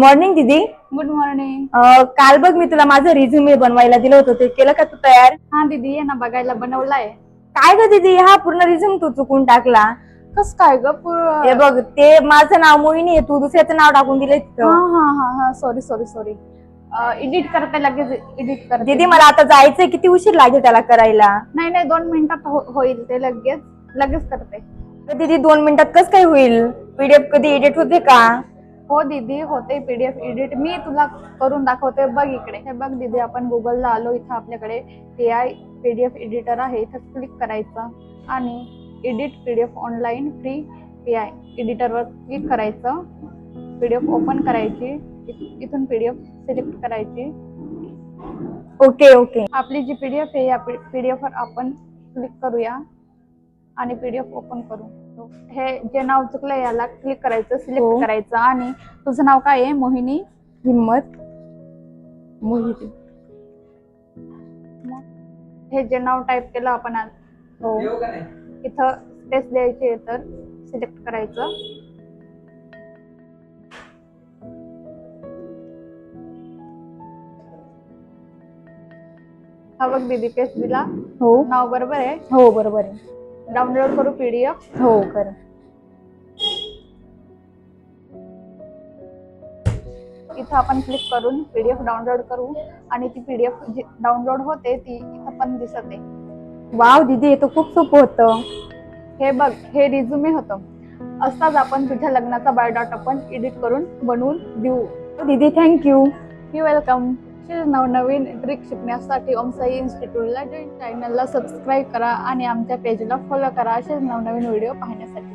Morning दीदी. Good morning. काल बघ मी तुला माझं रिझ्युमे बनवायला दिलं होतं, ते केलं का तू तयार? हा दीदी, ये ना बघायला बनवलाय. काय ग दीदी, हा पूर्ण रिझ्यूम तू चुकून टाकला. कस काय ग? हे बघ, ते माझं नाव मोहिनी आहे, तू दुसऱ्याचं नाव टाकून दिलंय हा तिथं. हा हा हा सॉरी सॉरी सॉरी. एडिट करते, लगेच एडिट करते. दीदी मला आता जायचंय, किती उशीर लागेल त्याला करायला? नाही नाही, 2 मिनिटात होईल ते, लगेच लगेच करते. दीदी 2 मिनिटात कसं काय होईल? पीडीएफ कधी एडिट होते का? हो दीदी, होते पीडीएफ एडिट. मी तुला करून दाखवते, बघ इकडे. हे बघ दीदी, आपण गुगलला आलो. इथं आपल्याकडे AI पीडीएफ एडिटर आहे. इथं क्लिक करायचं आणि edit PDF online free AI एडिटरवर क्लिक करायचं. पीडीएफ ओपन करायची, इथून पीडीएफ सिलेक्ट करायची. Okay okay. आपली जी पीडीएफ आहे, या पीडीएफ वर आपण क्लिक करूया आणि पीडीएफ ओपन करू. हे जे नाव चुकलंय याला क्लिक करायचं, सिलेक्ट करायचं. आणि तुझं नाव काय आहे? मोहिनी हिम्मत मोहिनी. हे जे नाव टाईप केलं आपण इथं स्पेस द्यायची आहे, तर सिलेक्ट करायचं. हा बघ दीदी, पेस्ट दिला. हो, नाव बरोबर आहे? हो बरोबर आहे. डाउनलोड करू पीडीएफ. हो कर. इथं आपण क्लिक करून पीडीएफ डाउनलोड करू आणि ती पीडीएफ जी डाउनलोड होते ती इथं पण दिसते. वाव दीदी, हे तर खूप सोपं होतं. हे बघ, हे रिझ्युमे होतं. असताच आपण तुझ्या लग्नाचा बायोडाटा पण एडिट करून बनवून देऊ. दीदी थँक्यू. You welcome. नवनवीन ट्रिक शिकण्यासाठी ओम साई इन्स्टिट्यूटला चॅनलला सबस्क्राईब करा आणि आमच्या पेजला फॉलो करा, असेच नवनवीन व्हिडिओ पाहण्यासाठी.